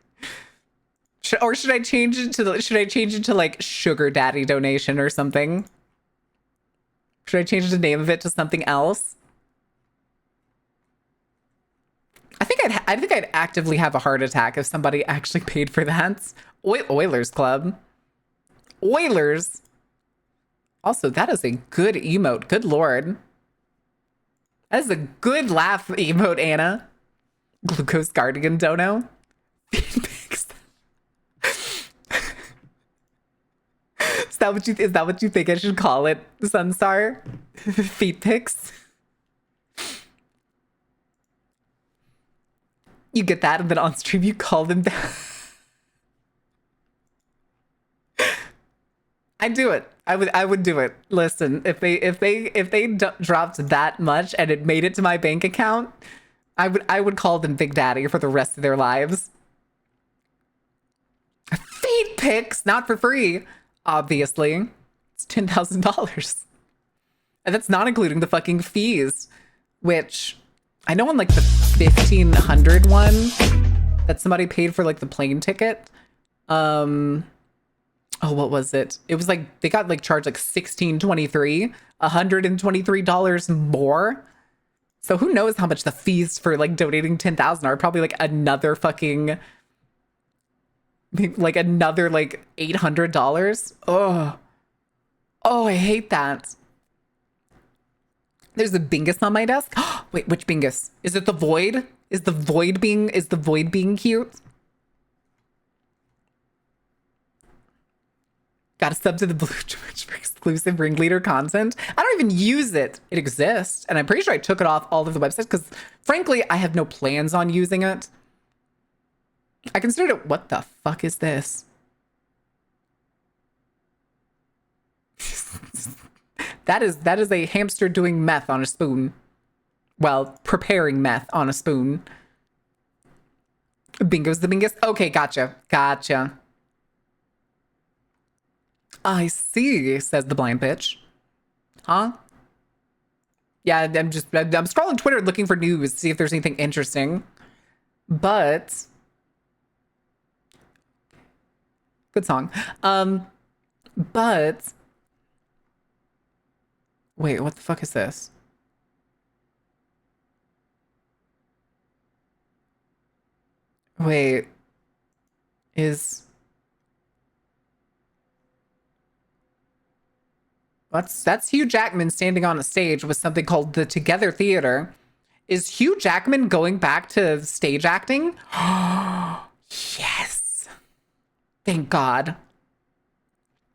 S1: Should I change it to like sugar daddy donation or something? Should I change the name of it to something else? I think I'd actively have a heart attack if somebody actually paid for that. Oilers Club. Oilers. Also, that is a good emote. Good lord. That is a good laugh emote, Anna. Glucose Guardian Dono. Feed pics. Is that what you think I should call it, Sunstar? Feet pics. You get that, and then on stream you call them back. I'd do it. I would do it. Listen, if they dropped that much and it made it to my bank account, I would call them Big Daddy for the rest of their lives. Feed pics, not for free, obviously. It's $10,000. And that's not including the fucking fees, which I know on like the 1,500 one that somebody paid for like the plane ticket. Oh, what was it? It was like they got like charged like $1,623, $123 more. So who knows how much the fees for like donating 10,000 are? Probably like another fucking like another like $800. Oh, I hate that. There's a Bingus on my desk. Wait, which Bingus? Is it the Void? Is the Void being cute? Got to sub to the Blue George for exclusive ringleader content. I don't even use it. It exists, and I'm pretty sure I took it off all of the websites because, frankly, I have no plans on using it. I considered it. What the fuck is this? That is a hamster doing meth on a spoon. Well, preparing meth on a spoon. Bingo's the Bingus. Okay, gotcha. I see, says the blind bitch. Huh? Yeah, I'm scrolling Twitter looking for news to see if there's anything interesting. But good song. But wait, what the fuck is this? Wait, is that's Hugh Jackman standing on a stage with something called the Together Theater. Is Hugh Jackman going back to stage acting? Yes. Thank God.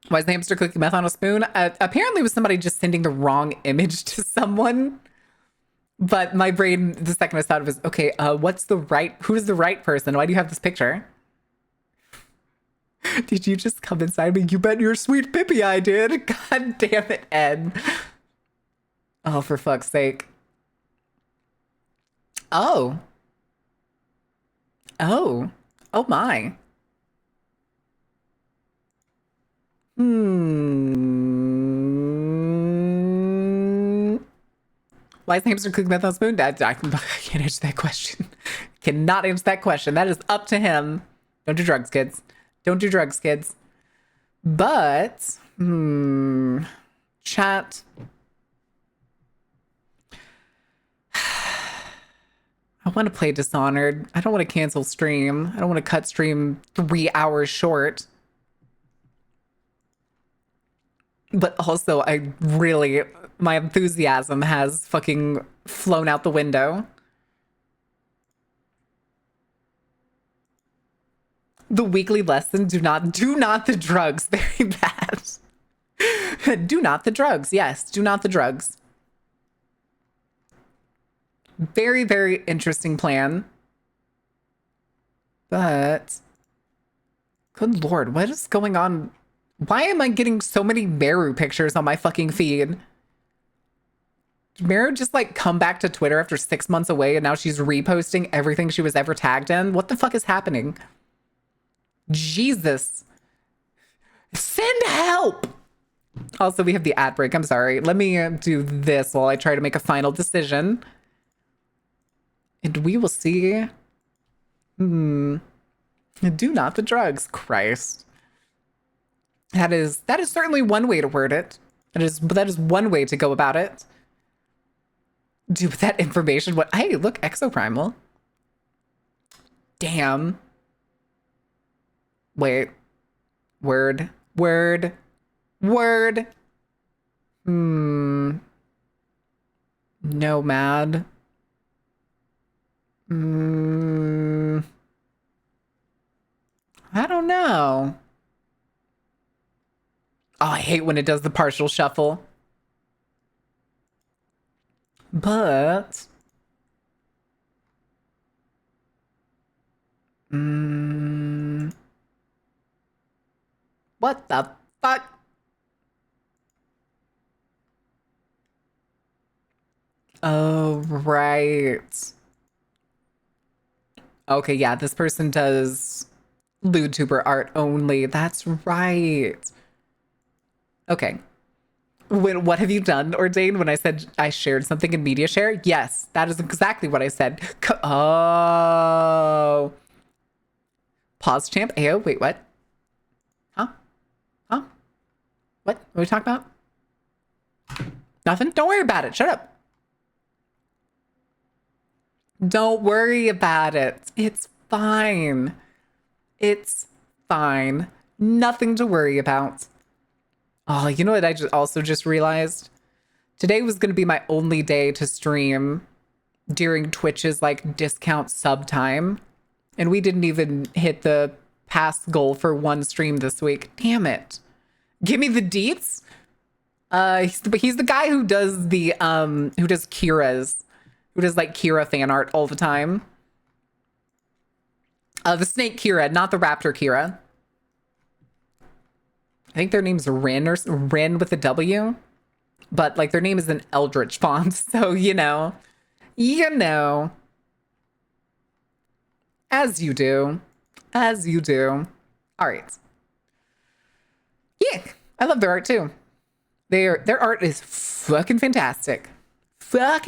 S1: Why is the hamster cooking meth on a spoon? Apparently it was somebody just sending the wrong image to someone. But my brain, the second I thought it was, okay, who's the right person? Why do you have this picture? Did you just come inside me? You bet your sweet Pippi I did. God damn it, Ed. Oh, for fuck's sake. Oh. Oh my. Why is the hamster cooking meth on a spoon? I can't answer that question. Cannot answer that question. That is up to him. Don't do drugs, kids. Don't do drugs, kids. But, chat. I want to play Dishonored. I don't want to cancel stream. I don't want to cut stream 3 hours short. But also, my enthusiasm has fucking flown out the window. The weekly lesson, do not the drugs. Very bad. Do not the drugs. Yes, do not the drugs. Very, very interesting plan. But, good Lord, what is going on? Why am I getting so many Meru pictures on my fucking feed? Did Meru just like come back to Twitter after 6 months away and now she's reposting everything she was ever tagged in? What the fuck is happening? Jesus. Send help! Also, we have the ad break. I'm sorry. Let me do this while I try to make a final decision. And we will see. Do not the drugs. Christ. That is certainly one way to word it. That is one way to go about it. Do with that information what? Hey, look, Exoprimal. Damn. Wait. Word. Nomad. I don't know. Oh, I hate when it does the partial shuffle. But what the fuck? Oh, right. Okay, yeah, this person does LewDuber art only. That's right. Okay. What have you done, Ordained, when I said I shared something in media share? Yes, that is exactly what I said. Oh. Pause champ. Ayo, wait, what? Huh? Huh? What are we talking about? Nothing? Don't worry about it. Shut up. Don't worry about it. It's fine. It's fine. Nothing to worry about. Oh, you know what I just realized? Today was going to be my only day to stream during Twitch's like discount sub time. And we didn't even hit the pass goal for one stream this week. Damn it. Give me the deets. He's the guy who does the who does like Kira fan art all the time. The snake Kira, not the raptor Kira. I think their name's Rin or Rin with a W, but like their name is an Eldritch font, so you know, as you do, All right, yeah, I love their art too. Their art is fucking fantastic, But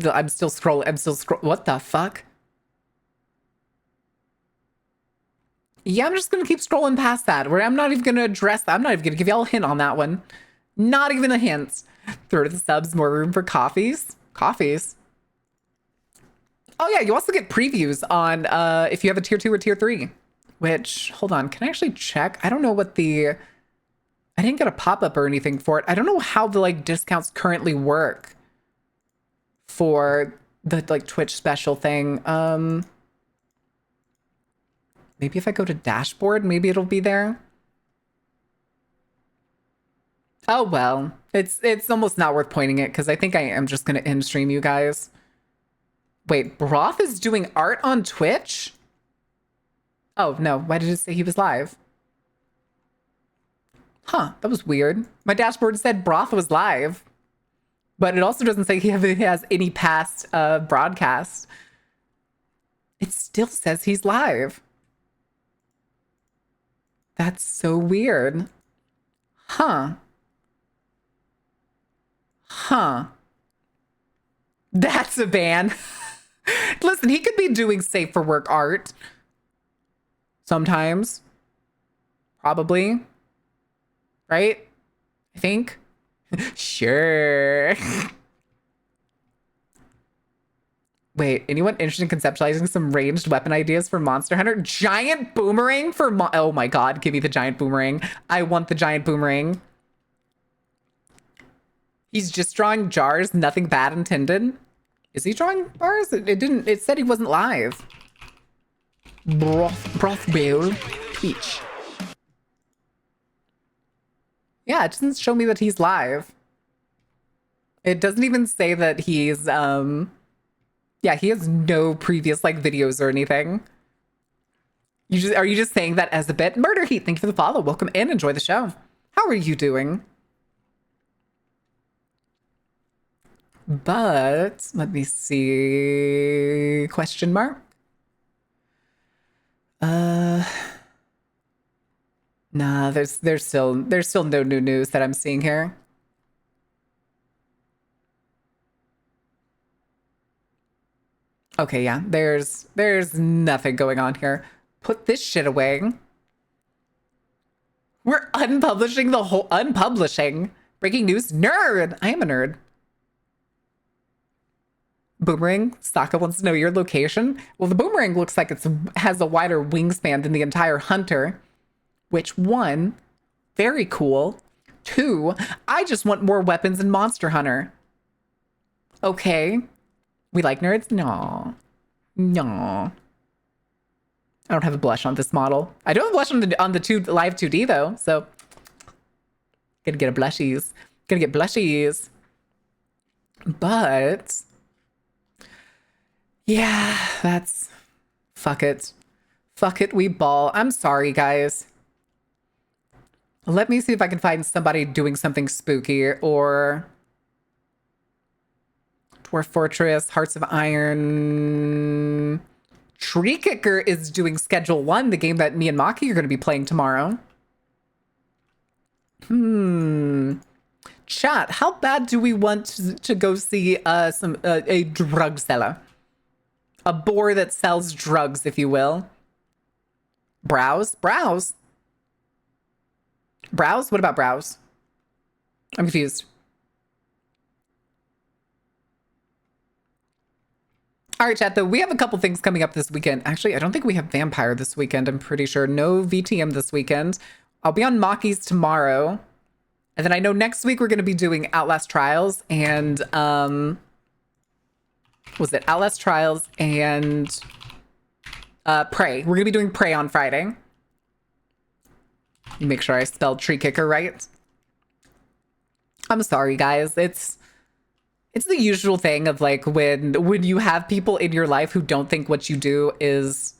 S1: I'm still scrolling. What the fuck? Yeah, I'm just gonna keep scrolling past that. Where I'm not even gonna address that. I'm not even gonna give y'all a hint on that one. Not even a hint. Throw to the subs, more room for coffees. Coffees. Oh yeah, you also get previews on if you have a tier 2 or tier 3. Which, hold on, can I actually check? I don't know what I didn't get a pop-up or anything for it. I don't know how the like discounts currently work for the like Twitch special thing. Maybe if I go to dashboard, maybe it'll be there. Oh well, it's almost not worth pointing it because I think I am just gonna end stream you guys. Wait, Broth is doing art on Twitch? Oh no, why did it say he was live? Huh, that was weird. My dashboard said Broth was live, but it also doesn't say he has any past broadcasts. It still says he's live. That's so weird. Huh. That's a ban. Listen, he could be doing safe for work art. Sometimes. Probably. Right? I think. Sure. Wait, anyone interested in conceptualizing some ranged weapon ideas for Monster Hunter? Giant boomerang for oh my god, give me the giant boomerang. I want the giant boomerang. He's just drawing jars, nothing bad intended. Is he drawing bars? It said he wasn't live. Broth bowl peach. Yeah, it doesn't show me that he's live. It doesn't even say that he's yeah, he has no previous like videos or anything. Are you just saying that as a bit? Murder Heat, thank you for the follow. Welcome in, enjoy the show. How are you doing? But let me see. Question mark. Nah, there's still no new news that I'm seeing here. Okay, yeah, there's nothing going on here. Put this shit away. We're unpublishing. Breaking news, nerd. I am a nerd. Boomerang, Sokka wants to know your location. Well, the boomerang looks like it has a wider wingspan than the entire hunter. Which, one, very cool. Two, I just want more weapons in Monster Hunter. Okay. We like nerds? No. I don't have a blush on this model. I don't have a blush on the live 2D though, so gonna get blushies. But yeah, that's fuck it. Fuck it, we ball. I'm sorry, guys. Let me see if I can find somebody doing something spooky or Dwarf Fortress, Hearts of Iron. Tree Kicker is doing Schedule 1, the game that me and Maki are going to be playing tomorrow. Chat, how bad do we want to go see a drug seller? A boar that sells drugs, if you will. Browse? Browse? Browse? What about browse? I'm confused. All right, chat, though, we have a couple things coming up this weekend. Actually, I don't think we have Vampire this weekend, I'm pretty sure. No VTM this weekend. I'll be on Maki's tomorrow. And then I know next week we're going to be doing Outlast Trials and, was it Outlast Trials and Prey. We're going to be doing Prey on Friday. Make sure I spelled Tree Kicker right. I'm sorry, guys. It's the usual thing of like when you have people in your life who don't think what you do is,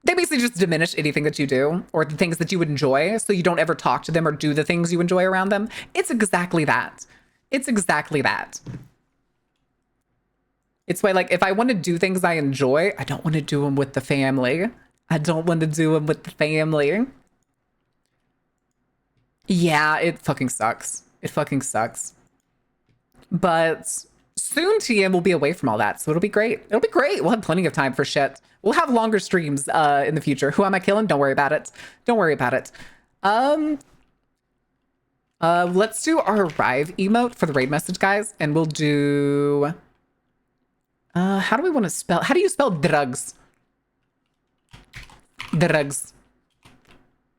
S1: they basically just diminish anything that you do or the things that you enjoy, so you don't ever talk to them or do the things you enjoy around them. It's exactly that. It's exactly that. It's why, like, if I want to do things I enjoy, I don't want to do them with the family. I don't want to do them with the family. Yeah, it fucking sucks. It fucking sucks. But soon TM will be away from all that, so it'll be great. It'll be great. We'll have plenty of time for shit. We'll have longer streams in the future. Who am I killing? Don't worry about it. Don't worry about it. Let's do our arrive emote for the raid message, guys, and we'll do how do we want to spell? How do you spell drugs? Drugs.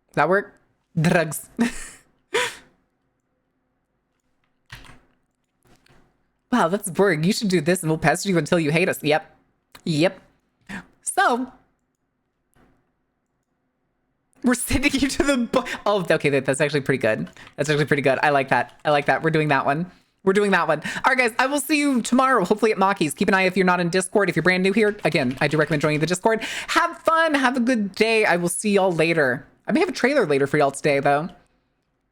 S1: Does that work? Drugs. Wow, that's boring. You should do this and we'll pester you until you hate us. Yep. Yep. So, we're sending you to the... Oh, okay, that's actually pretty good. That's actually pretty good. I like that. I like that. We're doing that one. We're doing that one. All right, guys, I will see you tomorrow, hopefully at Maki's. Keep an eye if you're not in Discord. If you're brand new here, again, I do recommend joining the Discord. Have fun. Have a good day. I will see y'all later. I may have a trailer later for y'all today, though.